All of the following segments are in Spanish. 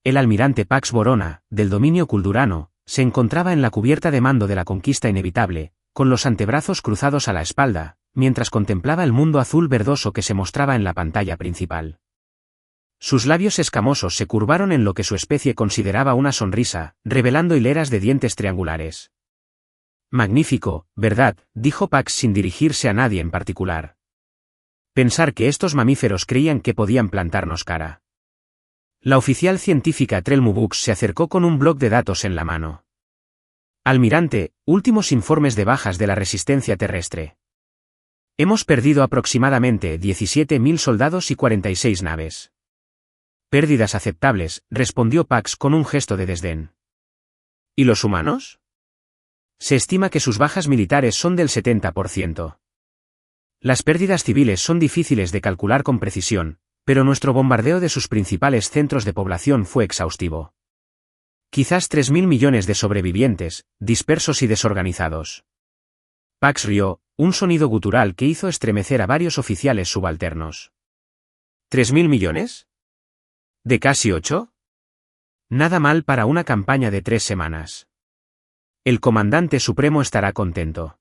El almirante Pax Borona, del dominio kuldurano, se encontraba en la cubierta de mando de la conquista inevitable, con los antebrazos cruzados a la espalda, mientras contemplaba el mundo azul verdoso que se mostraba en la pantalla principal. Sus labios escamosos se curvaron en lo que su especie consideraba una sonrisa, revelando hileras de dientes triangulares. Magnífico, ¿verdad?, dijo Pax sin dirigirse a nadie en particular. Pensar que estos mamíferos creían que podían plantarnos cara. La oficial científica Trell Mubux se acercó con un bloc de datos en la mano. Almirante, últimos informes de bajas de la resistencia terrestre. Hemos perdido aproximadamente 17.000 soldados y 46 naves. Pérdidas aceptables, respondió Pax con un gesto de desdén. ¿Y los humanos? Se estima que sus bajas militares son del 70%. Las pérdidas civiles son difíciles de calcular con precisión, pero nuestro bombardeo de sus principales centros de población fue exhaustivo. Quizás 3.000 millones de sobrevivientes, dispersos y desorganizados. Pax rió, un sonido gutural que hizo estremecer a varios oficiales subalternos. ¿3.000 millones? ¿De casi 8? Nada mal para una campaña de 3 semanas. El comandante supremo estará contento.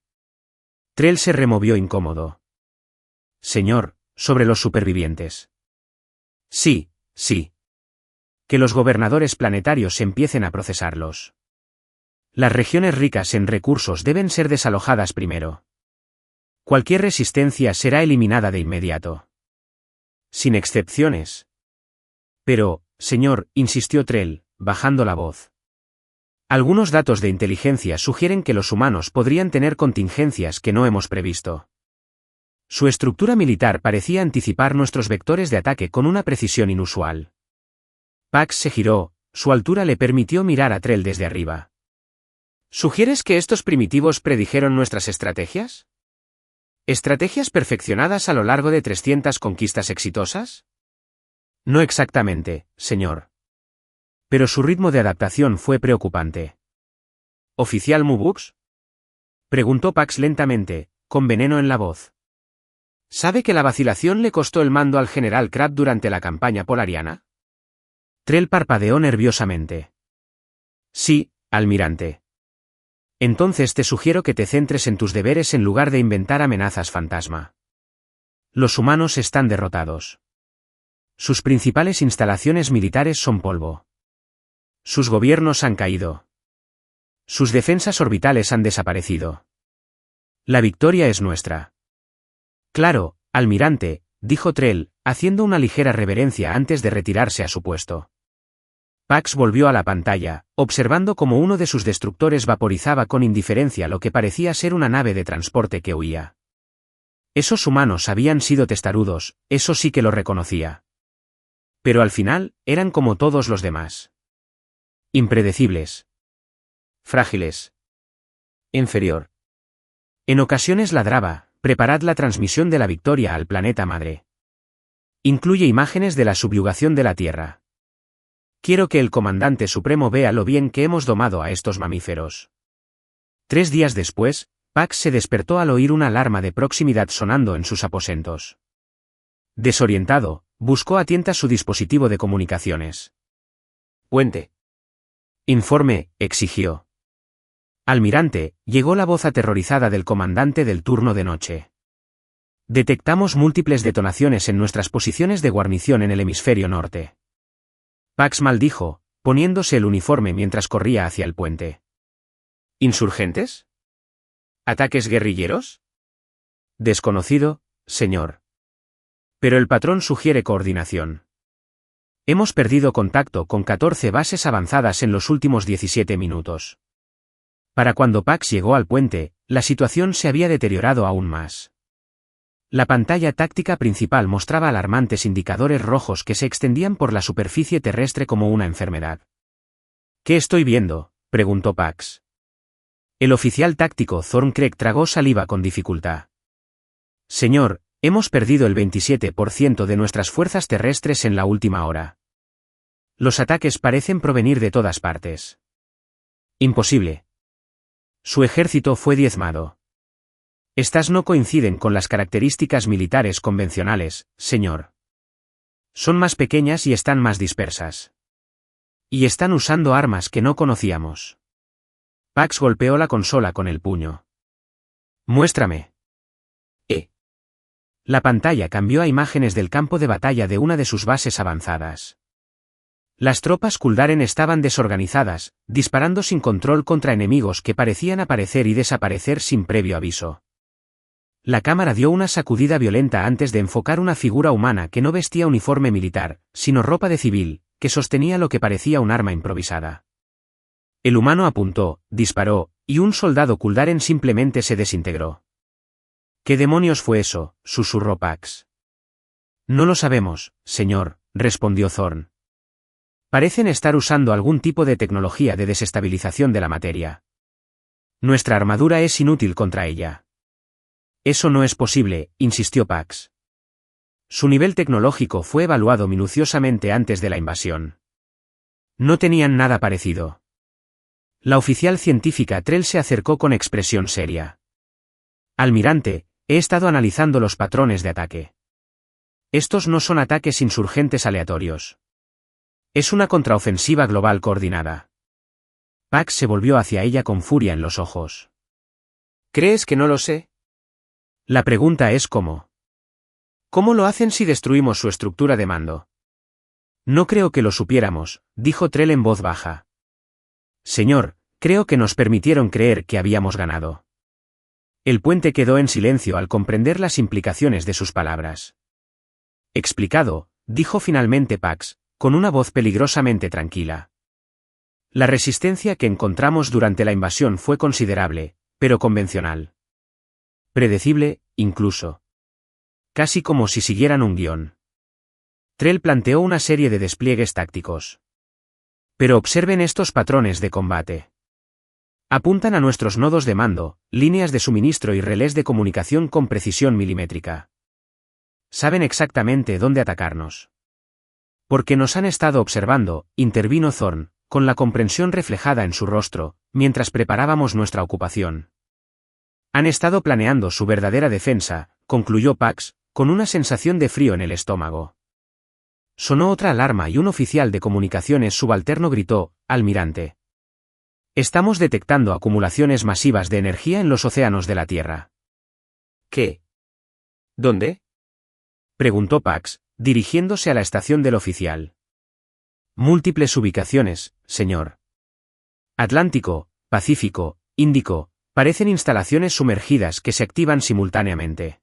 Trell se removió incómodo. Señor, sobre los supervivientes. Sí, sí. Que los gobernadores planetarios empiecen a procesarlos. Las regiones ricas en recursos deben ser desalojadas primero. Cualquier resistencia será eliminada de inmediato. Sin excepciones. Pero, señor, insistió Trell, bajando la voz. Algunos datos de inteligencia sugieren que los humanos podrían tener contingencias que no hemos previsto. Su estructura militar parecía anticipar nuestros vectores de ataque con una precisión inusual. Pax se giró, su altura le permitió mirar a Trell desde arriba. ¿Sugieres que estos primitivos predijeron nuestras estrategias? ¿Estrategias perfeccionadas a lo largo de 300 conquistas exitosas? No exactamente, señor. Pero su ritmo de adaptación fue preocupante. ¿Oficial Mubux? Preguntó Pax lentamente, con veneno en la voz. ¿Sabe que la vacilación le costó el mando al general Crab durante la campaña polariana? Trell parpadeó nerviosamente. Sí, almirante. Entonces te sugiero que te centres en tus deberes en lugar de inventar amenazas fantasma. Los humanos están derrotados. Sus principales instalaciones militares son polvo. Sus gobiernos han caído. Sus defensas orbitales han desaparecido. La victoria es nuestra. Claro, almirante, dijo Trell, haciendo una ligera reverencia antes de retirarse a su puesto. Pax volvió a la pantalla, observando cómo uno de sus destructores vaporizaba con indiferencia lo que parecía ser una nave de transporte que huía. Esos humanos habían sido testarudos, eso sí que lo reconocía. Pero al final, eran como todos los demás. Impredecibles. Frágiles. Inferior. En ocasiones ladraba, preparad la transmisión de la victoria al planeta madre. Incluye imágenes de la subyugación de la Tierra. Quiero que el comandante supremo vea lo bien que hemos domado a estos mamíferos. 3 días después, Pax se despertó al oír una alarma de proximidad sonando en sus aposentos. Desorientado, buscó a tientas su dispositivo de comunicaciones. Puente. Informe, exigió. Almirante, llegó la voz aterrorizada del comandante del turno de noche. Detectamos múltiples detonaciones en nuestras posiciones de guarnición en el hemisferio norte. Pax maldijo, poniéndose el uniforme mientras corría hacia el puente. ¿Insurgentes? ¿Ataques guerrilleros? Desconocido, señor. Pero el patrón sugiere coordinación. Hemos perdido contacto con 14 bases avanzadas en los últimos 17 minutos. Para cuando Pax llegó al puente, la situación se había deteriorado aún más. La pantalla táctica principal mostraba alarmantes indicadores rojos que se extendían por la superficie terrestre como una enfermedad. ¿Qué estoy viendo?, preguntó Pax. El oficial táctico Thorncraig tragó saliva con dificultad. Señor, hemos perdido el 27% de nuestras fuerzas terrestres en la última hora. Los ataques parecen provenir de todas partes. Imposible. Su ejército fue diezmado. Estas no coinciden con las características militares convencionales, señor. Son más pequeñas y están más dispersas. Y están usando armas que no conocíamos. Pax golpeó la consola con el puño. Muéstrame. La pantalla cambió a imágenes del campo de batalla de una de sus bases avanzadas. Las tropas Kuldaren estaban desorganizadas, disparando sin control contra enemigos que parecían aparecer y desaparecer sin previo aviso. La cámara dio una sacudida violenta antes de enfocar una figura humana que no vestía uniforme militar, sino ropa de civil, que sostenía lo que parecía un arma improvisada. El humano apuntó, disparó, y un soldado Kuldaren simplemente se desintegró. ¿Qué demonios fue eso?, susurró Pax. No lo sabemos, señor, respondió Thorn. Parecen estar usando algún tipo de tecnología de desestabilización de la materia. Nuestra armadura es inútil contra ella. Eso no es posible, insistió Pax. Su nivel tecnológico fue evaluado minuciosamente antes de la invasión. No tenían nada parecido. La oficial científica Trell se acercó con expresión seria. Almirante, he estado analizando los patrones de ataque. Estos no son ataques insurgentes aleatorios. Es una contraofensiva global coordinada. Pax se volvió hacia ella con furia en los ojos. ¿Crees que no lo sé? La pregunta es cómo. ¿Cómo lo hacen si destruimos su estructura de mando? No creo que lo supiéramos, dijo Trell en voz baja. Señor, creo que nos permitieron creer que habíamos ganado. El puente quedó en silencio al comprender las implicaciones de sus palabras. Explicado, dijo finalmente Pax, con una voz peligrosamente tranquila. La resistencia que encontramos durante la invasión fue considerable, pero convencional. Predecible, incluso. Casi como si siguieran un guión. Trell planteó una serie de despliegues tácticos. Pero observen estos patrones de combate. Apuntan a nuestros nodos de mando, líneas de suministro y relés de comunicación con precisión milimétrica. Saben exactamente dónde atacarnos. Porque nos han estado observando, intervino Thorn, con la comprensión reflejada en su rostro, mientras preparábamos nuestra ocupación. Han estado planeando su verdadera defensa, concluyó Pax, con una sensación de frío en el estómago. Sonó otra alarma y un oficial de comunicaciones subalterno gritó, almirante. Estamos detectando acumulaciones masivas de energía en los océanos de la Tierra. ¿Qué? ¿Dónde? Preguntó Pax, dirigiéndose a la estación del oficial. Múltiples ubicaciones, señor. Atlántico, Pacífico, Índico, parecen instalaciones sumergidas que se activan simultáneamente.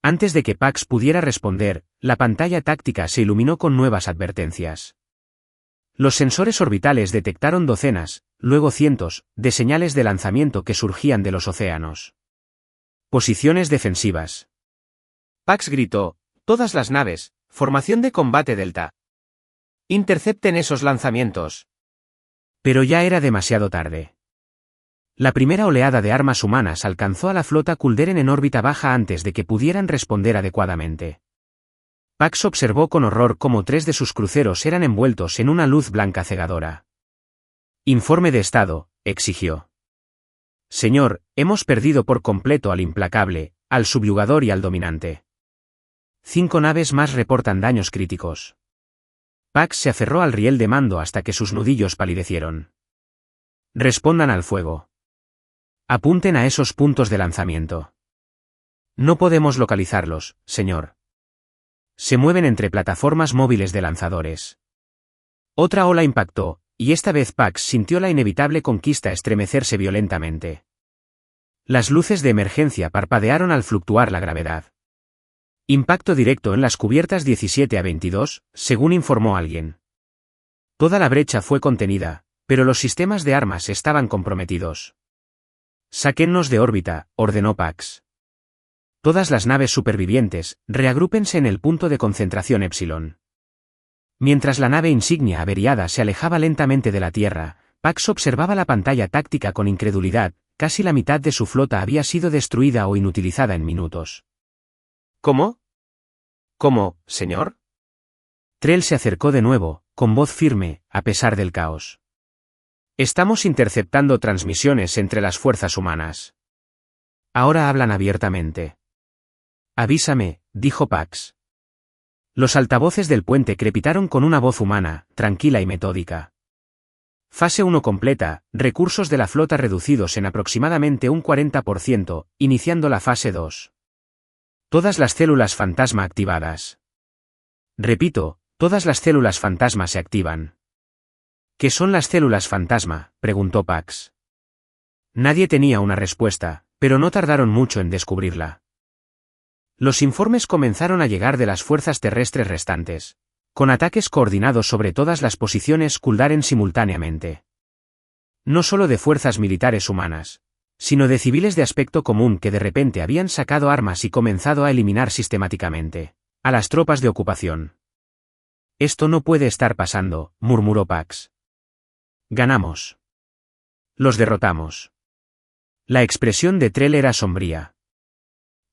Antes de que Pax pudiera responder, la pantalla táctica se iluminó con nuevas advertencias. Los sensores orbitales detectaron docenas, luego cientos, de señales de lanzamiento que surgían de los océanos. Posiciones defensivas. Pax gritó, todas las naves, formación de combate Delta. Intercepten esos lanzamientos. Pero ya era demasiado tarde. La primera oleada de armas humanas alcanzó a la flota Kuldaren en órbita baja antes de que pudieran responder adecuadamente. Pax observó con horror cómo 3 de sus cruceros eran envueltos en una luz blanca cegadora. Informe de estado, exigió. Señor, hemos perdido por completo al implacable, al subyugador y al dominante. 5 naves más reportan daños críticos. Pax se aferró al riel de mando hasta que sus nudillos palidecieron. Respondan al fuego. Apunten a esos puntos de lanzamiento. No podemos localizarlos, señor. Se mueven entre plataformas móviles de lanzadores. Otra ola impactó, y esta vez Pax sintió la inevitable conquista estremecerse violentamente. Las luces de emergencia parpadearon al fluctuar la gravedad. Impacto directo en las cubiertas 17 a 22, según informó alguien. Toda la brecha fue contenida, pero los sistemas de armas estaban comprometidos. Sáquennos de órbita, ordenó Pax. Todas las naves supervivientes, reagrúpense en el punto de concentración Epsilon. Mientras la nave insignia averiada se alejaba lentamente de la Tierra, Pax observaba la pantalla táctica con incredulidad, casi la mitad de su flota había sido destruida o inutilizada en minutos. ¿Cómo? ¿Cómo, señor? Trell se acercó de nuevo, con voz firme, a pesar del caos. Estamos interceptando transmisiones entre las fuerzas humanas. Ahora hablan abiertamente. Avísame, dijo Pax. Los altavoces del puente crepitaron con una voz humana, tranquila y metódica. Fase 1 completa, recursos de la flota reducidos en aproximadamente un 40%, iniciando la fase 2. Todas las células fantasma activadas. Repito, todas las células fantasma se activan. ¿Qué son las células fantasma?, preguntó Pax. Nadie tenía una respuesta, pero no tardaron mucho en descubrirla. Los informes comenzaron a llegar de las fuerzas terrestres restantes, con ataques coordinados sobre todas las posiciones Kuldaren simultáneamente. No solo de fuerzas militares humanas, sino de civiles de aspecto común que de repente habían sacado armas y comenzado a eliminar sistemáticamente a las tropas de ocupación. Esto no puede estar pasando, murmuró Pax. Ganamos. Los derrotamos. La expresión de Trell era sombría.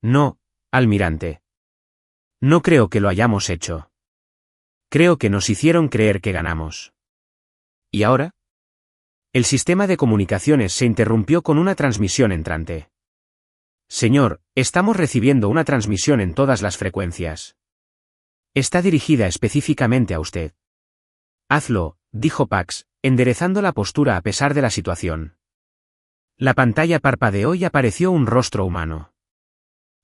No, almirante. No creo que lo hayamos hecho. Creo que nos hicieron creer que ganamos. ¿Y ahora? El sistema de comunicaciones se interrumpió con una transmisión entrante. Señor, estamos recibiendo una transmisión en todas las frecuencias. Está dirigida específicamente a usted. Hazlo, dijo Pax, enderezando la postura a pesar de la situación. La pantalla parpadeó y apareció un rostro humano.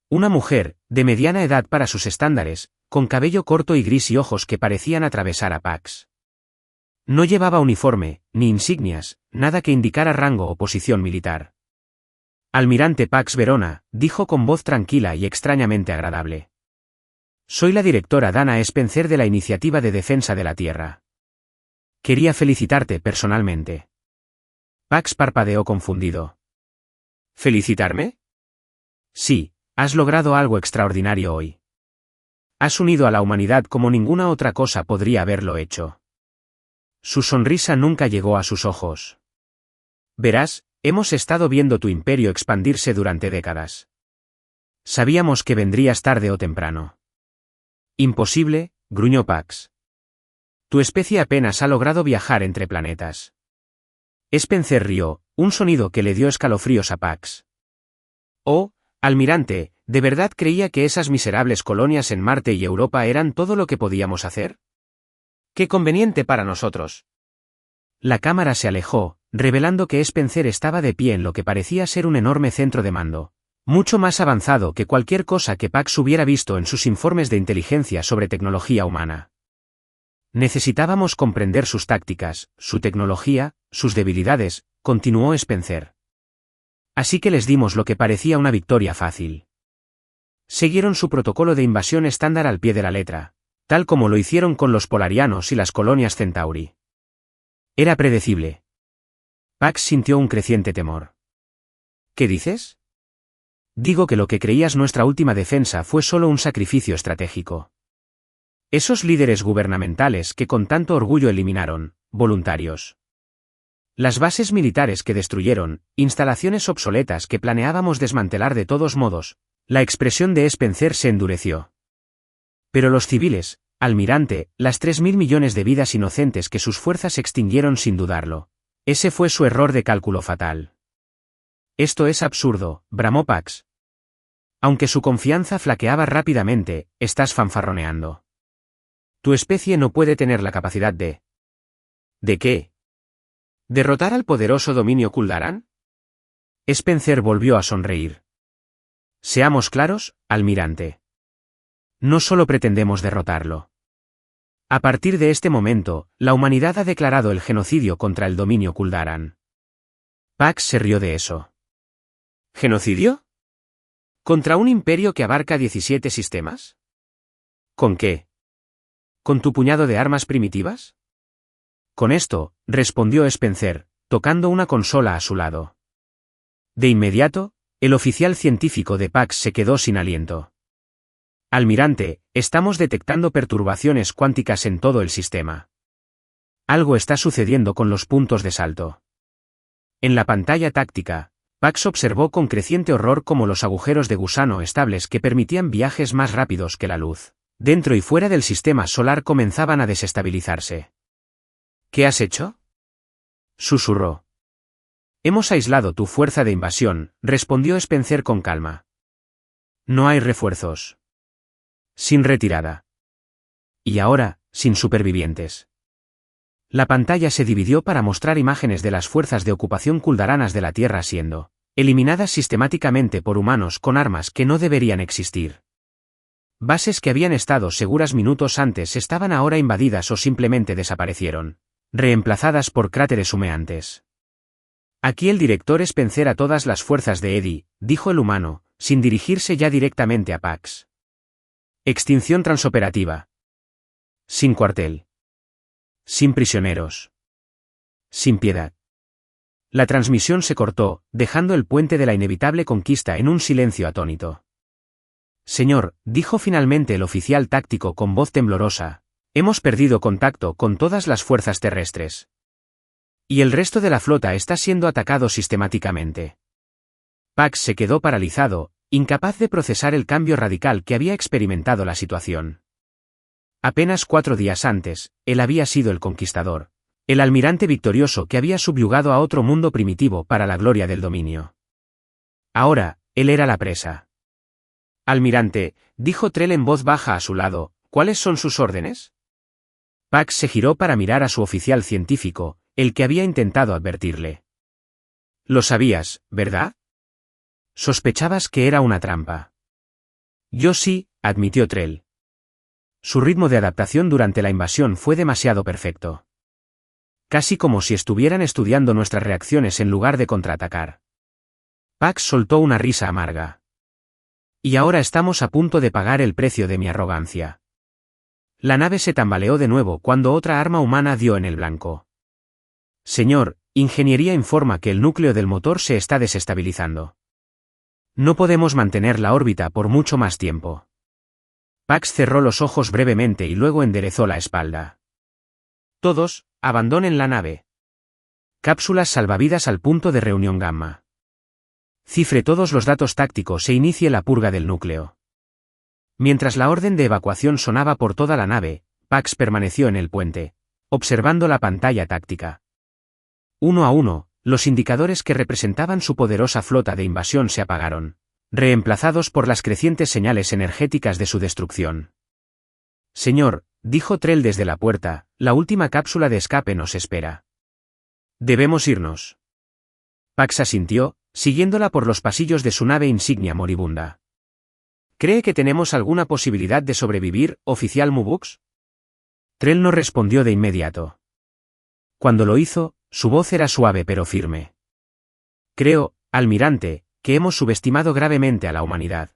Una mujer, de mediana edad para sus estándares, con cabello corto y gris y ojos que parecían atravesar a Pax. No llevaba uniforme, ni insignias, nada que indicara rango o posición militar. Almirante Pax Verona, dijo con voz tranquila y extrañamente agradable. Soy la directora Dana Spencer de la Iniciativa de Defensa de la Tierra. Quería felicitarte personalmente. Pax parpadeó confundido. ¿Felicitarme? Sí, has logrado algo extraordinario hoy. Has unido a la humanidad como ninguna otra cosa podría haberlo hecho. Su sonrisa nunca llegó a sus ojos. Verás, hemos estado viendo tu imperio expandirse durante décadas. Sabíamos que vendrías tarde o temprano. Imposible, gruñó Pax. Tu especie apenas ha logrado viajar entre planetas. Spencer rió, un sonido que le dio escalofríos a Pax. Oh, almirante, ¿de verdad creía que esas miserables colonias en Marte y Europa eran todo lo que podíamos hacer? ¡Qué conveniente para nosotros! La cámara se alejó, revelando que Spencer estaba de pie en lo que parecía ser un enorme centro de mando, mucho más avanzado que cualquier cosa que Pax hubiera visto en sus informes de inteligencia sobre tecnología humana. Necesitábamos comprender sus tácticas, su tecnología, sus debilidades, continuó Spencer. Así que les dimos lo que parecía una victoria fácil. Siguieron su protocolo de invasión estándar al pie de la letra, tal como lo hicieron con los polarianos y las colonias Centauri. Era predecible. Pax sintió un creciente temor. ¿Qué dices? Digo que lo que creías nuestra última defensa fue solo un sacrificio estratégico. Esos líderes gubernamentales que con tanto orgullo eliminaron, voluntarios. Las bases militares que destruyeron, instalaciones obsoletas que planeábamos desmantelar de todos modos, la expresión de Spencer se endureció. Pero los civiles, almirante, las 3.000 millones de vidas inocentes que sus fuerzas extinguieron sin dudarlo. Ese fue su error de cálculo fatal. Esto es absurdo, bramó Pax. Aunque su confianza flaqueaba rápidamente, estás fanfarroneando. Tu especie no puede tener la capacidad de... ¿De qué? ¿Derrotar al poderoso dominio Kuldaran? Spencer volvió a sonreír. Seamos claros, almirante. No solo pretendemos derrotarlo. A partir de este momento, la humanidad ha declarado el genocidio contra el dominio Kuldaran. Pax se rió de eso. ¿Genocidio? ¿Contra un imperio que abarca 17 sistemas? ¿Con qué? ¿Con tu puñado de armas primitivas? Con esto, respondió Spencer, tocando una consola a su lado. De inmediato, el oficial científico de Pax se quedó sin aliento. Almirante, estamos detectando perturbaciones cuánticas en todo el sistema. Algo está sucediendo con los puntos de salto. En la pantalla táctica, Pax observó con creciente horror cómo los agujeros de gusano estables que permitían viajes más rápidos que la luz, dentro y fuera del sistema solar comenzaban a desestabilizarse. ¿Qué has hecho? Susurró. Hemos aislado tu fuerza de invasión, respondió Spencer con calma. No hay refuerzos. Sin retirada. Y ahora, sin supervivientes. La pantalla se dividió para mostrar imágenes de las fuerzas de ocupación kuldaranas de la Tierra siendo eliminadas sistemáticamente por humanos con armas que no deberían existir. Bases que habían estado seguras minutos antes estaban ahora invadidas o simplemente desaparecieron, reemplazadas por cráteres humeantes. Aquí el director es vencer a todas las fuerzas de Eddie, dijo el humano, sin dirigirse ya directamente a Pax. Extinción transoperativa. Sin cuartel. Sin prisioneros. Sin piedad. La transmisión se cortó, dejando el puente de la inevitable conquista en un silencio atónito. Señor, dijo finalmente el oficial táctico con voz temblorosa, hemos perdido contacto con todas las fuerzas terrestres. Y el resto de la flota está siendo atacado sistemáticamente. Pax se quedó paralizado, incapaz de procesar el cambio radical que había experimentado la situación. Apenas 4 días antes, él había sido el conquistador, el almirante victorioso que había subyugado a otro mundo primitivo para la gloria del dominio. Ahora, él era la presa. Almirante, dijo Trell en voz baja a su lado, ¿cuáles son sus órdenes? Pax se giró para mirar a su oficial científico, el que había intentado advertirle. Lo sabías, ¿verdad? Sospechabas que era una trampa. Yo sí, admitió Trell. Su ritmo de adaptación durante la invasión fue demasiado perfecto. Casi como si estuvieran estudiando nuestras reacciones en lugar de contraatacar. Pax soltó una risa amarga. Y ahora estamos a punto de pagar el precio de mi arrogancia. La nave se tambaleó de nuevo cuando otra arma humana dio en el blanco. Señor, ingeniería informa que el núcleo del motor se está desestabilizando. No podemos mantener la órbita por mucho más tiempo. Pax cerró los ojos brevemente y luego enderezó la espalda. Todos, abandonen la nave. Cápsulas salvavidas al punto de reunión gamma. Cifre todos los datos tácticos e inicie la purga del núcleo. Mientras la orden de evacuación sonaba por toda la nave, Pax permaneció en el puente, observando la pantalla táctica. Uno a uno, los indicadores que representaban su poderosa flota de invasión se apagaron, reemplazados por las crecientes señales energéticas de su destrucción. Señor, dijo Trell desde la puerta, la última cápsula de escape nos espera. Debemos irnos. Pax asintió, siguiéndola por los pasillos de su nave insignia moribunda. ¿Cree que tenemos alguna posibilidad de sobrevivir, oficial Mubux? Trell no respondió de inmediato. Cuando lo hizo, su voz era suave pero firme. Creo, almirante, que hemos subestimado gravemente a la humanidad.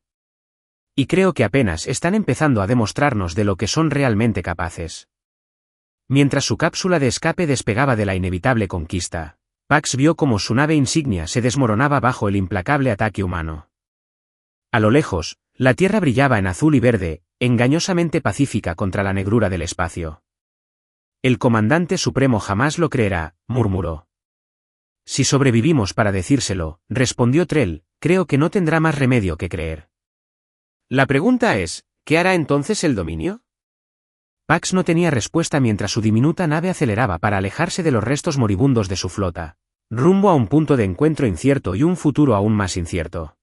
Y creo que apenas están empezando a demostrarnos de lo que son realmente capaces. Mientras su cápsula de escape despegaba de la inevitable conquista, Pax vio cómo su nave insignia se desmoronaba bajo el implacable ataque humano. A lo lejos, la Tierra brillaba en azul y verde, engañosamente pacífica contra la negrura del espacio. El comandante supremo jamás lo creerá, murmuró. Si sobrevivimos para decírselo, respondió Trell, creo que no tendrá más remedio que creer. La pregunta es, ¿qué hará entonces el dominio? Pax no tenía respuesta mientras su diminuta nave aceleraba para alejarse de los restos moribundos de su flota, rumbo a un punto de encuentro incierto y un futuro aún más incierto.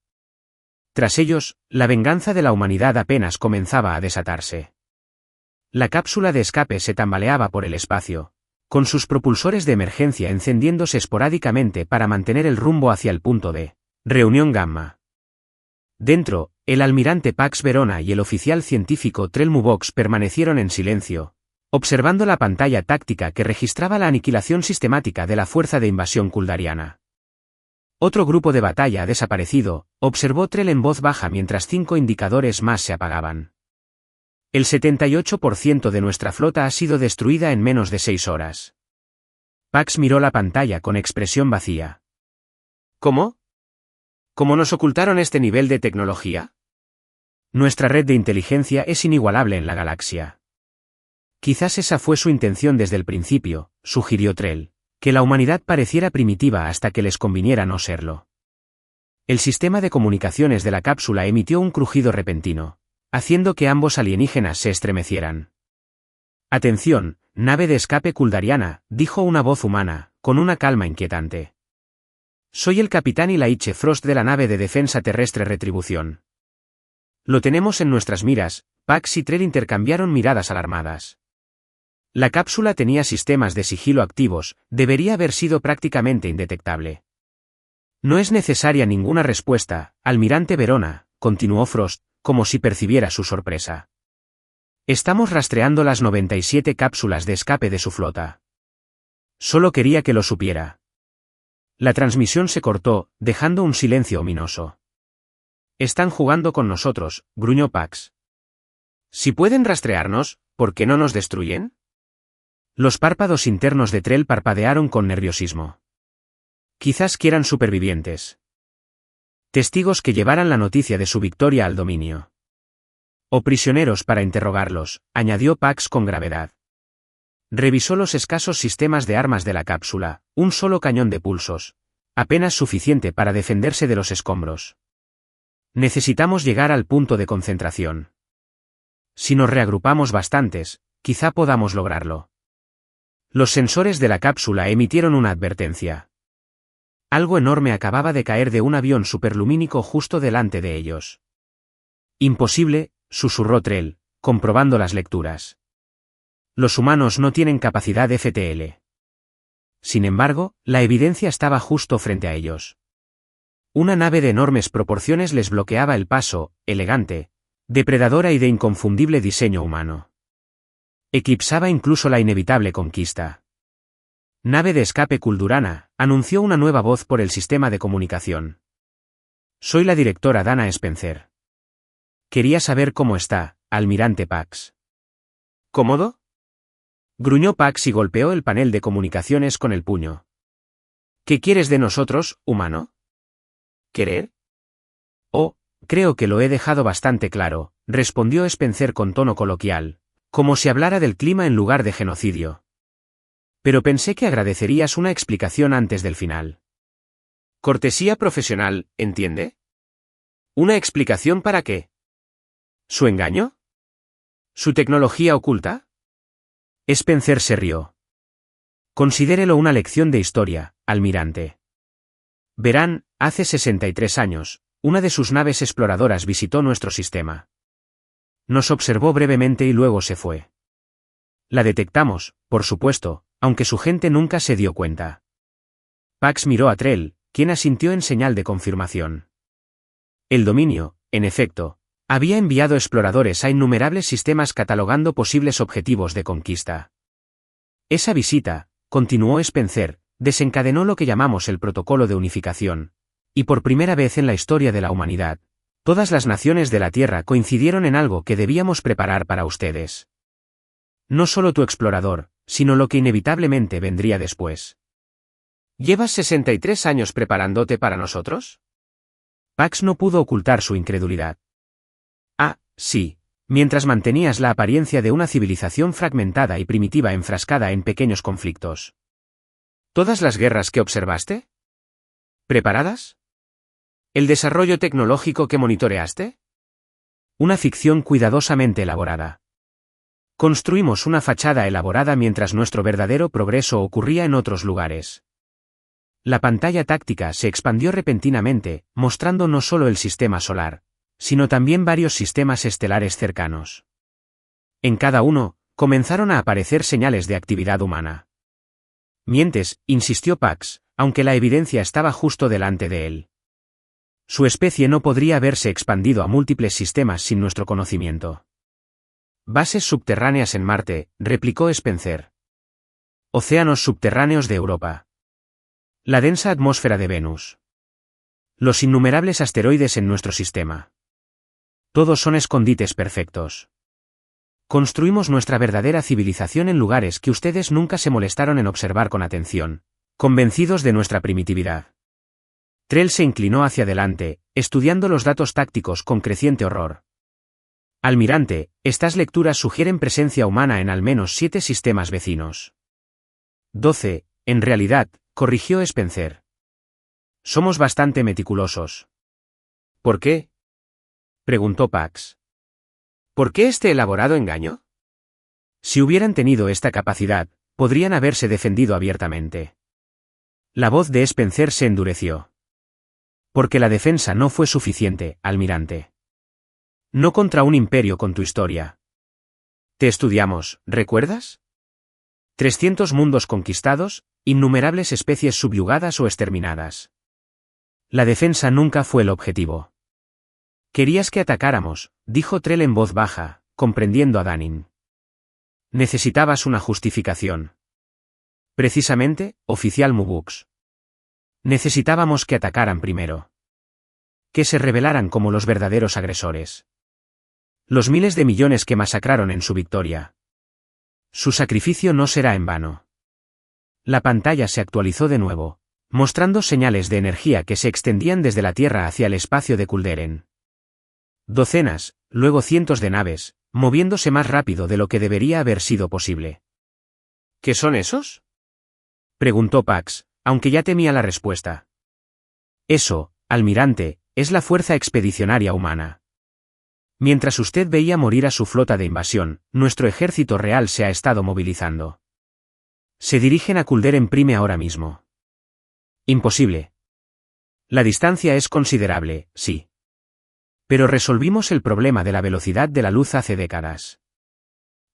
Tras ellos, la venganza de la humanidad apenas comenzaba a desatarse. La cápsula de escape se tambaleaba por el espacio, con sus propulsores de emergencia encendiéndose esporádicamente para mantener el rumbo hacia el punto de reunión gamma. Dentro, el almirante Pax Verona y el oficial científico Trell Mubox permanecieron en silencio, observando la pantalla táctica que registraba la aniquilación sistemática de la fuerza de invasión kuldariana. Otro grupo de batalla ha desaparecido, observó Trell en voz baja mientras 5 indicadores más se apagaban. El 78% de nuestra flota ha sido destruida en menos de 6 horas. Pax miró la pantalla con expresión vacía. ¿Cómo? ¿Cómo nos ocultaron este nivel de tecnología? Nuestra red de inteligencia es inigualable en la galaxia. Quizás esa fue su intención desde el principio, sugirió Trell, que la humanidad pareciera primitiva hasta que les conviniera no serlo. El sistema de comunicaciones de la cápsula emitió un crujido repentino, haciendo que ambos alienígenas se estremecieran. Atención, nave de escape kuldariana, dijo una voz humana, con una calma inquietante. Soy el capitán Ilaiche Frost de la nave de defensa terrestre Retribución. Lo tenemos en nuestras miras, Pax y Trell intercambiaron miradas alarmadas. La cápsula tenía sistemas de sigilo activos, debería haber sido prácticamente indetectable. No es necesaria ninguna respuesta, almirante Verona, continuó Frost, como si percibiera su sorpresa. Estamos rastreando las 97 cápsulas de escape de su flota. Solo quería que lo supiera. La transmisión se cortó, dejando un silencio ominoso. Están jugando con nosotros, gruñó Pax. Si pueden rastrearnos, ¿por qué no nos destruyen? Los párpados internos de Trell parpadearon con nerviosismo. Quizás quieran supervivientes. Testigos que llevaran la noticia de su victoria al dominio. O prisioneros para interrogarlos, añadió Pax con gravedad. Revisó los escasos sistemas de armas de la cápsula, un solo cañón de pulsos, apenas suficiente para defenderse de los escombros. Necesitamos llegar al punto de concentración. Si nos reagrupamos bastantes, quizá podamos lograrlo. Los sensores de la cápsula emitieron una advertencia. Algo enorme acababa de caer de un avión superlumínico justo delante de ellos. Imposible, susurró Trell, comprobando las lecturas. Los humanos no tienen capacidad FTL. Sin embargo, la evidencia estaba justo frente a ellos. Una nave de enormes proporciones les bloqueaba el paso, elegante, depredadora y de inconfundible diseño humano. Eclipsaba incluso la inevitable conquista. Nave de escape Kuldurana, anunció una nueva voz por el sistema de comunicación. Soy la directora Dana Spencer. Quería saber cómo está, almirante Pax. ¿Cómodo? Gruñó Pax y golpeó el panel de comunicaciones con el puño. ¿Qué quieres de nosotros, humano? ¿Querer? Oh, creo que lo he dejado bastante claro, respondió Spencer con tono coloquial, como si hablara del clima en lugar de genocidio. Pero pensé que agradecerías una explicación antes del final. Cortesía profesional, ¿entiende? ¿Una explicación para qué? ¿Su engaño? ¿Su tecnología oculta? Spencer se rió. Considérelo una lección de historia, almirante. Verán, hace 63 años, una de sus naves exploradoras visitó nuestro sistema. Nos observó brevemente y luego se fue. La detectamos, por supuesto, aunque su gente nunca se dio cuenta. Pax miró a Trell, quien asintió en señal de confirmación. El dominio, en efecto, había enviado exploradores a innumerables sistemas catalogando posibles objetivos de conquista. Esa visita, continuó Spencer, desencadenó lo que llamamos el Protocolo de Unificación, y por primera vez en la historia de la humanidad, todas las naciones de la Tierra coincidieron en algo que debíamos preparar para ustedes. No solo tu explorador, sino lo que inevitablemente vendría después. ¿Llevas 63 años preparándote para nosotros? Pax no pudo ocultar su incredulidad. Ah, sí, mientras mantenías la apariencia de una civilización fragmentada y primitiva enfrascada en pequeños conflictos. ¿Todas las guerras que observaste? ¿Preparadas? ¿El desarrollo tecnológico que monitoreaste? Una ficción cuidadosamente elaborada. Construimos una fachada elaborada mientras nuestro verdadero progreso ocurría en otros lugares. La pantalla táctica se expandió repentinamente, mostrando no solo el sistema solar, sino también varios sistemas estelares cercanos. En cada uno, comenzaron a aparecer señales de actividad humana. Mientes, insistió Pax, aunque la evidencia estaba justo delante de él. Su especie no podría haberse expandido a múltiples sistemas sin nuestro conocimiento. Bases subterráneas en Marte, replicó Spencer. Océanos subterráneos de Europa. La densa atmósfera de Venus. Los innumerables asteroides en nuestro sistema. Todos son escondites perfectos. Construimos nuestra verdadera civilización en lugares que ustedes nunca se molestaron en observar con atención, convencidos de nuestra primitividad. Trell se inclinó hacia adelante, estudiando los datos tácticos con creciente horror. Almirante, estas lecturas sugieren presencia humana en al menos 7 sistemas vecinos. 12, en realidad, corrigió Spencer. Somos bastante meticulosos. ¿Por qué? Preguntó Pax. ¿Por qué este elaborado engaño? Si hubieran tenido esta capacidad, podrían haberse defendido abiertamente. La voz de Spencer se endureció. Porque la defensa no fue suficiente, almirante. No contra un imperio con tu historia. Te estudiamos, ¿recuerdas? 300 mundos conquistados, innumerables especies subyugadas o exterminadas. La defensa nunca fue el objetivo. Querías que atacáramos, dijo Trell en voz baja, comprendiendo a Danin. Necesitabas una justificación. Precisamente, oficial Mubux. Necesitábamos que atacaran primero. Que se rebelaran como los verdaderos agresores. Los miles de millones que masacraron en su victoria. Su sacrificio no será en vano. La pantalla se actualizó de nuevo, mostrando señales de energía que se extendían desde la Tierra hacia el espacio de Kulderen. Docenas, luego cientos de naves, moviéndose más rápido de lo que debería haber sido posible. ¿Qué son esos?, preguntó Pax, aunque ya temía la respuesta. Eso, almirante, es la fuerza expedicionaria humana. Mientras usted veía morir a su flota de invasión, nuestro ejército real se ha estado movilizando. Se dirigen a Kulderen Prime ahora mismo. Imposible. La distancia es considerable, sí. Pero resolvimos el problema de la velocidad de la luz hace décadas.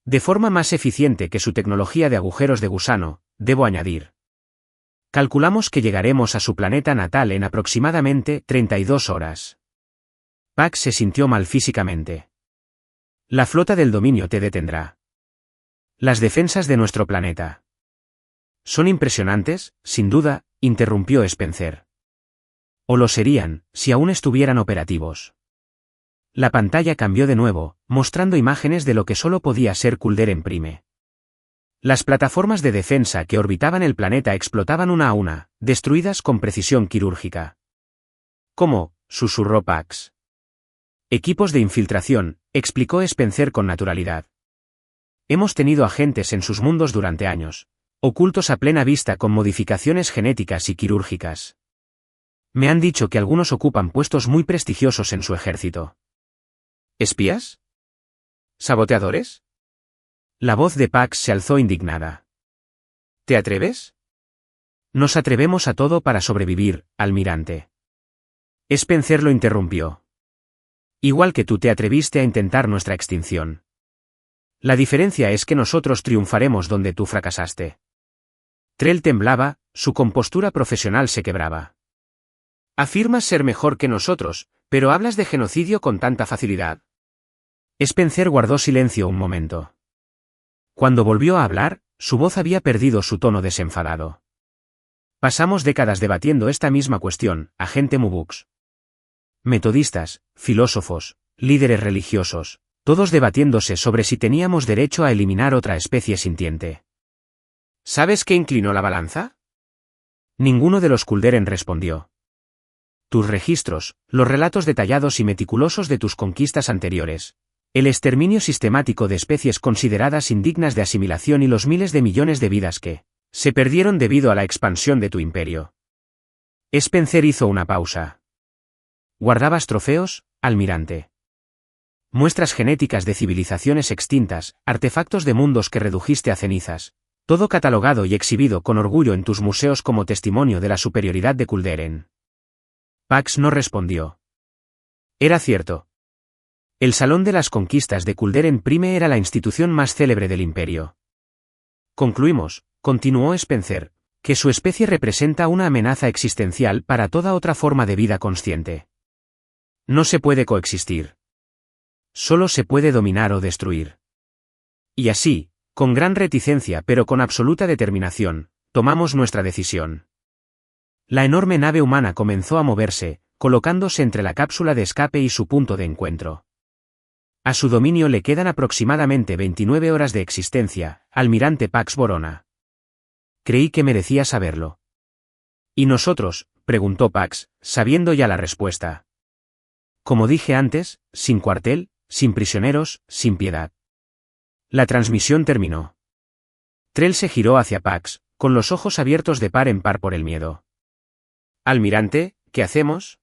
De forma más eficiente que su tecnología de agujeros de gusano, debo añadir. Calculamos que llegaremos a su planeta natal en aproximadamente 32 horas. Pax se sintió mal físicamente. La flota del dominio te detendrá. Las defensas de nuestro planeta. Son impresionantes, sin duda, interrumpió Spencer. O lo serían, si aún estuvieran operativos. La pantalla cambió de nuevo, mostrando imágenes de lo que solo podía ser Kulderen Prime. Las plataformas de defensa que orbitaban el planeta explotaban una a una, destruidas con precisión quirúrgica. ¿Cómo?, susurró Pax. Equipos de infiltración, explicó Spencer con naturalidad. Hemos tenido agentes en sus mundos durante años, ocultos a plena vista con modificaciones genéticas y quirúrgicas. Me han dicho que algunos ocupan puestos muy prestigiosos en su ejército. ¿Espías? ¿Saboteadores? La voz de Pax se alzó indignada. ¿Te atreves? Nos atrevemos a todo para sobrevivir, almirante. Spencer lo interrumpió. Igual que tú te atreviste a intentar nuestra extinción. La diferencia es que nosotros triunfaremos donde tú fracasaste. Trell temblaba, su compostura profesional se quebraba. Afirmas ser mejor que nosotros, pero hablas de genocidio con tanta facilidad. Spencer guardó silencio un momento. Cuando volvió a hablar, su voz había perdido su tono desenfadado. Pasamos décadas debatiendo esta misma cuestión, agente Mubux. Metodistas, filósofos, líderes religiosos, todos debatiéndose sobre si teníamos derecho a eliminar otra especie sintiente. ¿Sabes qué inclinó la balanza? Ninguno de los Kulderen respondió. Tus registros, los relatos detallados y meticulosos de tus conquistas anteriores, el exterminio sistemático de especies consideradas indignas de asimilación y los miles de millones de vidas que se perdieron debido a la expansión de tu imperio. Spencer hizo una pausa. ¿Guardabas trofeos, almirante? Muestras genéticas de civilizaciones extintas, artefactos de mundos que redujiste a cenizas, todo catalogado y exhibido con orgullo en tus museos como testimonio de la superioridad de Kulderen. Pax no respondió. Era cierto. El Salón de las Conquistas de Kulderen Prime era la institución más célebre del imperio. Concluimos, continuó Spencer, que su especie representa una amenaza existencial para toda otra forma de vida consciente. No se puede coexistir. Solo se puede dominar o destruir. Y así, con gran reticencia pero con absoluta determinación, tomamos nuestra decisión. La enorme nave humana comenzó a moverse, colocándose entre la cápsula de escape y su punto de encuentro. A su dominio le quedan aproximadamente 29 horas de existencia, almirante Pax Borona. Creí que merecía saberlo. ¿Y nosotros?, preguntó Pax, sabiendo ya la respuesta. Como dije antes, sin cuartel, sin prisioneros, sin piedad. La transmisión terminó. Trell se giró hacia Pax, con los ojos abiertos de par en par por el miedo. Almirante, ¿qué hacemos?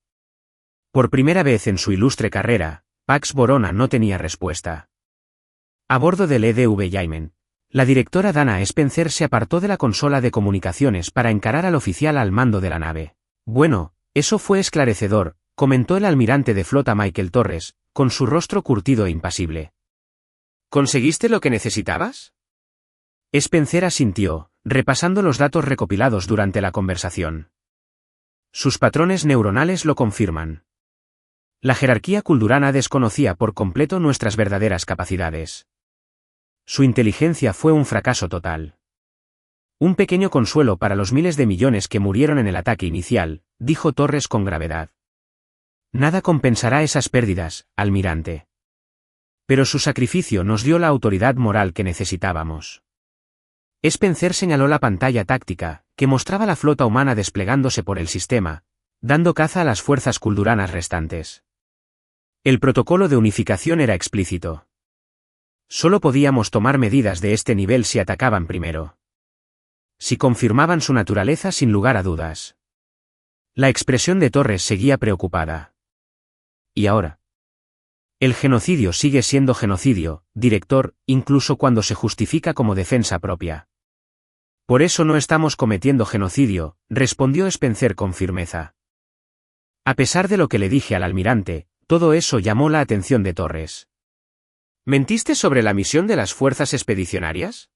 Por primera vez en su ilustre carrera, Pax Borona no tenía respuesta. A bordo del EDV Yaimen, la directora Dana Spencer se apartó de la consola de comunicaciones para encarar al oficial al mando de la nave. Bueno, eso fue esclarecedor, comentó el almirante de flota Michael Torres, con su rostro curtido e impasible. ¿Conseguiste lo que necesitabas? Spencer asintió, repasando los datos recopilados durante la conversación. Sus patrones neuronales lo confirman. La jerarquía kuldurana desconocía por completo nuestras verdaderas capacidades. Su inteligencia fue un fracaso total. Un pequeño consuelo para los miles de millones que murieron en el ataque inicial, dijo Torres con gravedad. Nada compensará esas pérdidas, almirante. Pero su sacrificio nos dio la autoridad moral que necesitábamos. Spencer señaló la pantalla táctica, que mostraba la flota humana desplegándose por el sistema, dando caza a las fuerzas kulduranas restantes. El protocolo de unificación era explícito. Solo podíamos tomar medidas de este nivel si atacaban primero. Si confirmaban su naturaleza sin lugar a dudas. La expresión de Torres seguía preocupada. ¿Y ahora? El genocidio sigue siendo genocidio, director, incluso cuando se justifica como defensa propia. Por eso no estamos cometiendo genocidio, respondió Spencer con firmeza. A pesar de lo que le dije al almirante, todo eso llamó la atención de Torres. ¿Mentiste sobre la misión de las fuerzas expedicionarias?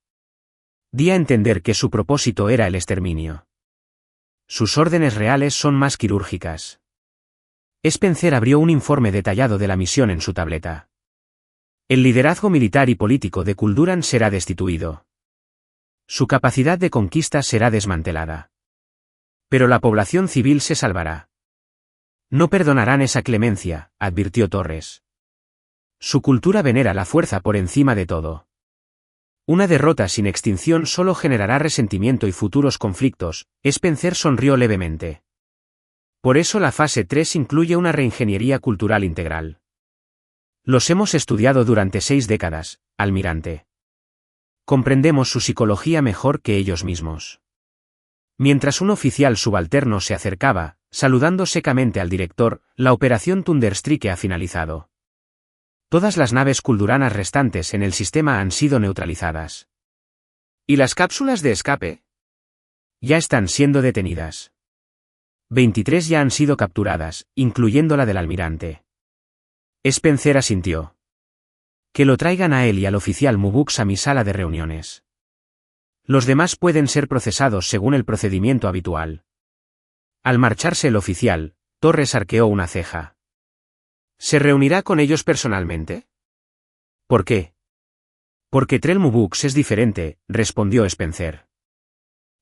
Di a entender que su propósito era el exterminio. Sus órdenes reales son más quirúrgicas. Spencer abrió un informe detallado de la misión en su tableta. El liderazgo militar y político de Kulduran será destituido. Su capacidad de conquista será desmantelada. Pero la población civil se salvará. No perdonarán esa clemencia, advirtió Torres. Su cultura venera la fuerza por encima de todo. Una derrota sin extinción solo generará resentimiento y futuros conflictos. Spencer sonrió levemente. Por eso la fase 3 incluye una reingeniería cultural integral. Los hemos estudiado durante 6 décadas, almirante. Comprendemos su psicología mejor que ellos mismos. Mientras un oficial subalterno se acercaba, saludando secamente al director, la operación Thunderstrike ha finalizado. Todas las naves kulduranas restantes en el sistema han sido neutralizadas. ¿Y las cápsulas de escape? Ya están siendo detenidas. 23 ya han sido capturadas, incluyendo la del almirante. Spencer asintió. Que lo traigan a él y al oficial Mubux a mi sala de reuniones. Los demás pueden ser procesados según el procedimiento habitual. Al marcharse el oficial, Torres arqueó una ceja. ¿Se reunirá con ellos personalmente? ¿Por qué? Porque Trell Mubux es diferente, respondió Spencer.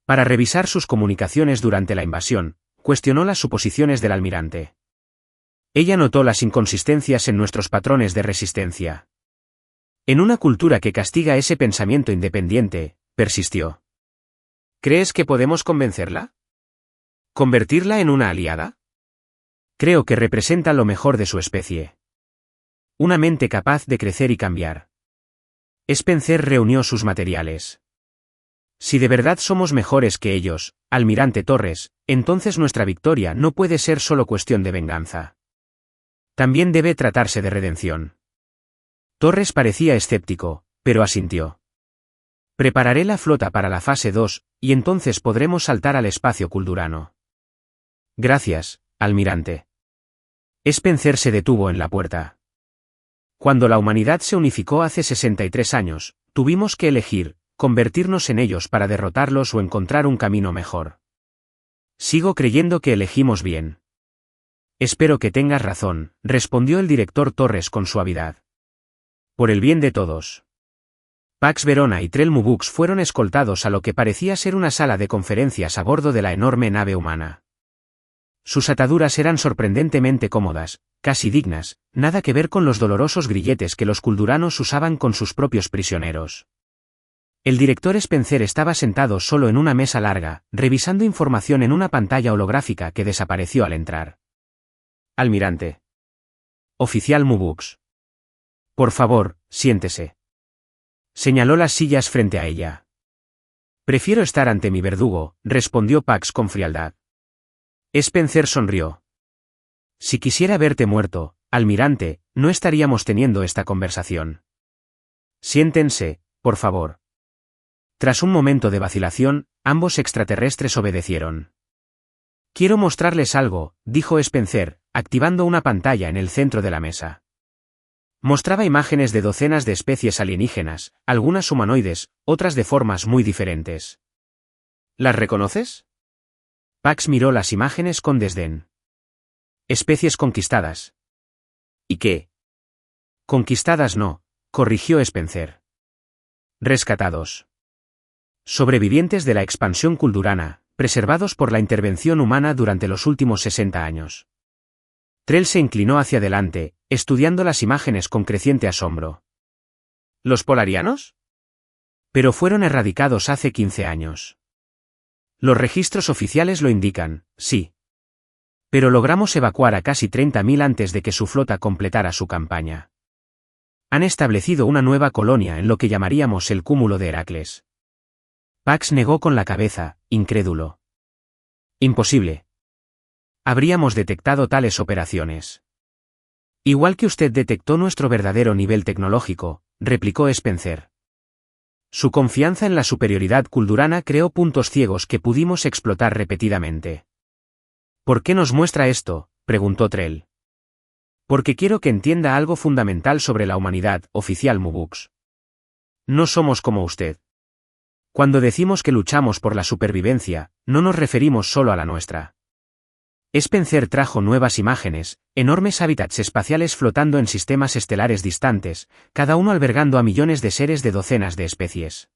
Para revisar sus comunicaciones durante la invasión, cuestionó las suposiciones del almirante. Ella notó las inconsistencias en nuestros patrones de resistencia. En una cultura que castiga ese pensamiento independiente, persistió. ¿Crees que podemos convencerla? ¿Convertirla en una aliada? Creo que representa lo mejor de su especie. Una mente capaz de crecer y cambiar. Spencer reunió sus materiales. Si de verdad somos mejores que ellos, almirante Torres, entonces nuestra victoria no puede ser solo cuestión de venganza. También debe tratarse de redención. Torres parecía escéptico, pero asintió. Prepararé la flota para la fase 2, y entonces podremos saltar al espacio kuldurano. Gracias, almirante. Spencer se detuvo en la puerta. Cuando la humanidad se unificó hace 63 años, tuvimos que elegir, convertirnos en ellos para derrotarlos o encontrar un camino mejor. Sigo creyendo que elegimos bien. Espero que tengas razón, respondió el director Torres con suavidad. Por el bien de todos. Pax Verona y Trell Mubux fueron escoltados a lo que parecía ser una sala de conferencias a bordo de la enorme nave humana. Sus ataduras eran sorprendentemente cómodas, casi dignas, nada que ver con los dolorosos grilletes que los kulduranos usaban con sus propios prisioneros. El director Spencer estaba sentado solo en una mesa larga, revisando información en una pantalla holográfica que desapareció al entrar. Almirante. Oficial Mubux. Por favor, siéntese. Señaló las sillas frente a ella. Prefiero estar ante mi verdugo, respondió Pax con frialdad. Spencer sonrió. Si quisiera verte muerto, almirante, no estaríamos teniendo esta conversación. Siéntense, por favor. Tras un momento de vacilación, ambos extraterrestres obedecieron. Quiero mostrarles algo, dijo Spencer, activando una pantalla en el centro de la mesa. Mostraba imágenes de docenas de especies alienígenas, algunas humanoides, otras de formas muy diferentes. ¿Las reconoces? Pax miró las imágenes con desdén. Especies conquistadas. ¿Y qué? Conquistadas no, corrigió Spencer. Rescatados. Sobrevivientes de la expansión kuldurana, preservados por la intervención humana durante los últimos 60 años. Trell se inclinó hacia adelante, estudiando las imágenes con creciente asombro. ¿Los polarianos? Pero fueron erradicados hace 15 años. Los registros oficiales lo indican, sí. Pero logramos evacuar a casi 30.000 antes de que su flota completara su campaña. Han establecido una nueva colonia en lo que llamaríamos el cúmulo de Heracles. Pax negó con la cabeza, incrédulo. Imposible. Habríamos detectado tales operaciones. Igual que usted detectó nuestro verdadero nivel tecnológico, replicó Spencer. Su confianza en la superioridad kuldurana creó puntos ciegos que pudimos explotar repetidamente. ¿Por qué nos muestra esto?, preguntó Trell. Porque quiero que entienda algo fundamental sobre la humanidad, oficial Mubux. No somos como usted. Cuando decimos que luchamos por la supervivencia, no nos referimos solo a la nuestra. Spencer trajo nuevas imágenes, enormes hábitats espaciales flotando en sistemas estelares distantes, cada uno albergando a millones de seres de docenas de especies.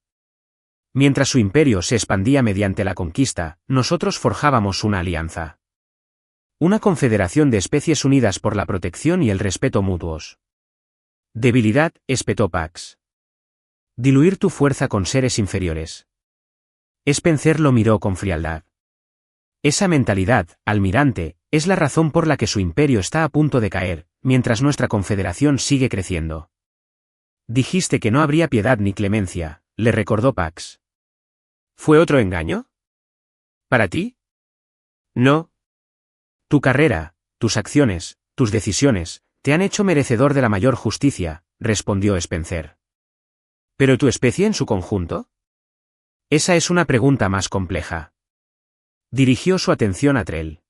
Mientras su imperio se expandía mediante la conquista, nosotros forjábamos una alianza. Una confederación de especies unidas por la protección y el respeto mutuos. Debilidad, espetó Pax. Diluir tu fuerza con seres inferiores. Spencer lo miró con frialdad. Esa mentalidad, almirante, es la razón por la que su imperio está a punto de caer, mientras nuestra confederación sigue creciendo. Dijiste que no habría piedad ni clemencia, le recordó Pax. ¿Fue otro engaño? ¿Para ti? No. Tu carrera, tus acciones, tus decisiones, te han hecho merecedor de la mayor justicia, respondió Spencer. ¿Pero tu especie en su conjunto? Esa es una pregunta más compleja. Dirigió su atención a Trell.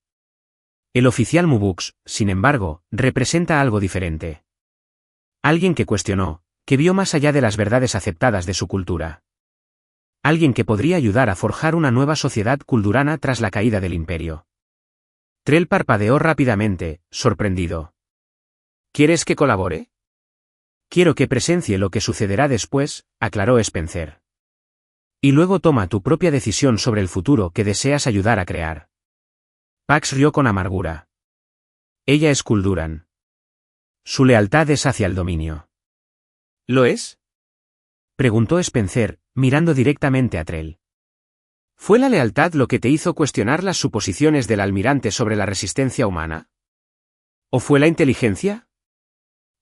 El oficial Mubux, sin embargo, representa algo diferente. Alguien que cuestionó, que vio más allá de las verdades aceptadas de su cultura. Alguien que podría ayudar a forjar una nueva sociedad kuldurana tras la caída del imperio. Trell parpadeó rápidamente, sorprendido. ¿Quieres que colabore? Quiero que presencie lo que sucederá después, aclaró Spencer. Y luego toma tu propia decisión sobre el futuro que deseas ayudar a crear. Pax rió con amargura. Ella es Kulduran. Su lealtad es hacia el dominio. ¿Lo es? Preguntó Spencer, mirando directamente a Trell. ¿Fue la lealtad lo que te hizo cuestionar las suposiciones del almirante sobre la resistencia humana? ¿O fue la inteligencia?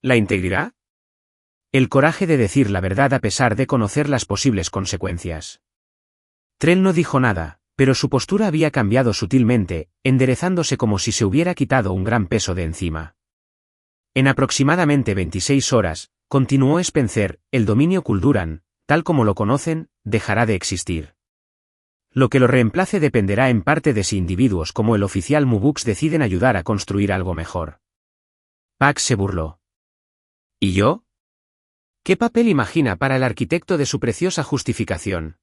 ¿La integridad? El coraje de decir la verdad a pesar de conocer las posibles consecuencias. Trell no dijo nada, pero su postura había cambiado sutilmente, enderezándose como si se hubiera quitado un gran peso de encima. En aproximadamente 26 horas, continuó Spencer, el dominio Kulduran, tal como lo conocen, dejará de existir. Lo que lo reemplace dependerá en parte de si individuos como el oficial Mubux deciden ayudar a construir algo mejor. Pax se burló. ¿Y yo? ¿Qué papel imagina para el arquitecto de su preciosa justificación?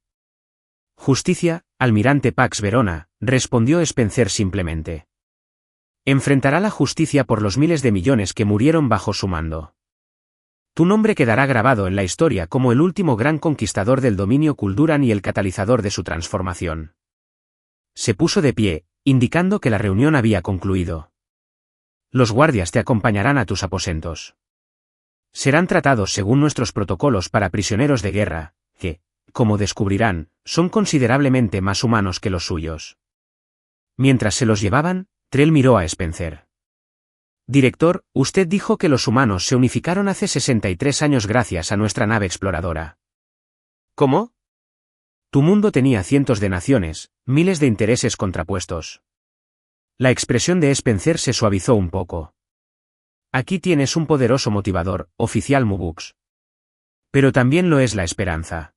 Justicia, almirante Pax Verona, respondió Spencer simplemente. Enfrentará la justicia por los miles de millones que murieron bajo su mando. Tu nombre quedará grabado en la historia como el último gran conquistador del dominio Kulduran y el catalizador de su transformación. Se puso de pie, indicando que la reunión había concluido. Los guardias te acompañarán a tus aposentos. Serán tratados según nuestros protocolos para prisioneros de guerra, que, como descubrirán, son considerablemente más humanos que los suyos. Mientras se los llevaban, Trell miró a Spencer. Director, usted dijo que los humanos se unificaron hace 63 años gracias a nuestra nave exploradora. ¿Cómo? Tu mundo tenía cientos de naciones, miles de intereses contrapuestos. La expresión de Spencer se suavizó un poco. Aquí tienes un poderoso motivador, oficial Mubux. Pero también lo es la esperanza.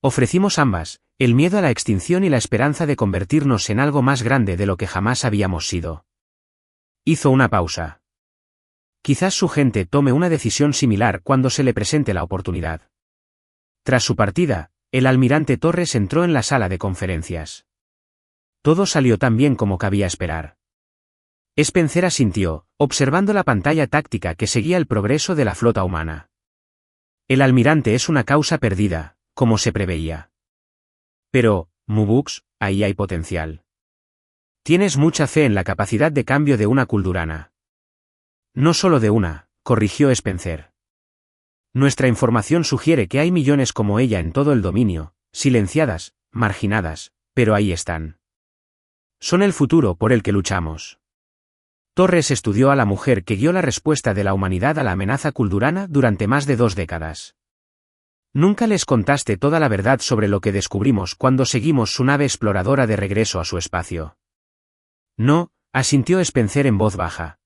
Ofrecimos ambas, el miedo a la extinción y la esperanza de convertirnos en algo más grande de lo que jamás habíamos sido. Hizo una pausa. Quizás su gente tome una decisión similar cuando se le presente la oportunidad. Tras su partida, el almirante Torres entró en la sala de conferencias. Todo salió tan bien como cabía esperar. Spencer asintió, observando la pantalla táctica que seguía el progreso de la flota humana. El almirante es una causa perdida, como se preveía. Pero, Mubux, ahí hay potencial. Tienes mucha fe en la capacidad de cambio de una Kuldurana. No solo de una, corrigió Spencer. Nuestra información sugiere que hay millones como ella en todo el dominio, silenciadas, marginadas, pero ahí están. Son el futuro por el que luchamos. Torres estudió a la mujer que guió la respuesta de la humanidad a la amenaza kuldurana durante más de 2 décadas. Nunca les contaste toda la verdad sobre lo que descubrimos cuando seguimos su nave exploradora de regreso a su espacio. No, asintió Spencer en voz baja.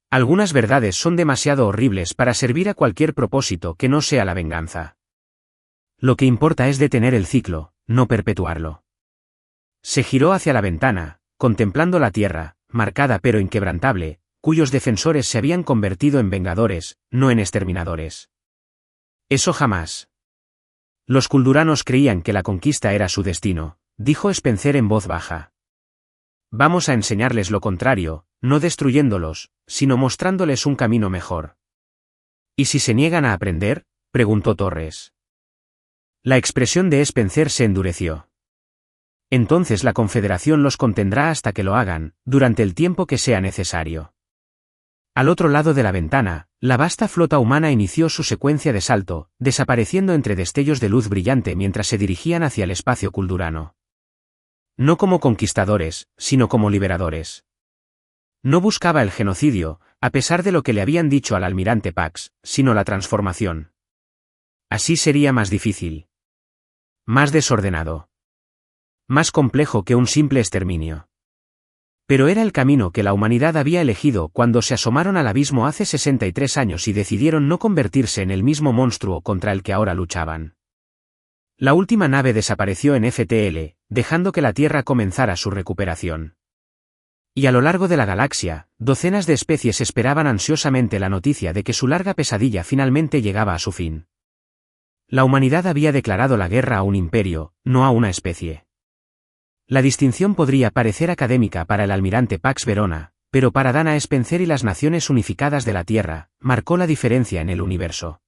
Algunas verdades son demasiado horribles para servir a cualquier propósito que no sea la venganza. Lo que importa es detener el ciclo, no perpetuarlo. Se giró hacia la ventana, contemplando la tierra, marcada pero inquebrantable, cuyos defensores se habían convertido en vengadores, no en exterminadores. Eso jamás. Los kulduranos creían que la conquista era su destino, dijo Spencer en voz baja. Vamos a enseñarles lo contrario, no destruyéndolos, sino mostrándoles un camino mejor. ¿Y si se niegan a aprender?, preguntó Torres. La expresión de Spencer se endureció. Entonces la Confederación los contendrá hasta que lo hagan, durante el tiempo que sea necesario. Al otro lado de la ventana, la vasta flota humana inició su secuencia de salto, desapareciendo entre destellos de luz brillante mientras se dirigían hacia el espacio kuldurano. No como conquistadores, sino como liberadores. No buscaba el genocidio, a pesar de lo que le habían dicho al almirante Pax, sino la transformación. Así sería más difícil. Más desordenado. Más complejo que un simple exterminio. Pero era el camino que la humanidad había elegido cuando se asomaron al abismo hace 63 años y decidieron no convertirse en el mismo monstruo contra el que ahora luchaban. La última nave desapareció en FTL, dejando que la Tierra comenzara su recuperación. Y a lo largo de la galaxia, docenas de especies esperaban ansiosamente la noticia de que su larga pesadilla finalmente llegaba a su fin. La humanidad había declarado la guerra a un imperio, no a una especie. La distinción podría parecer académica para el almirante Pax Verona, pero para Dana Spencer y las Naciones Unificadas de la Tierra, marcó la diferencia en el universo.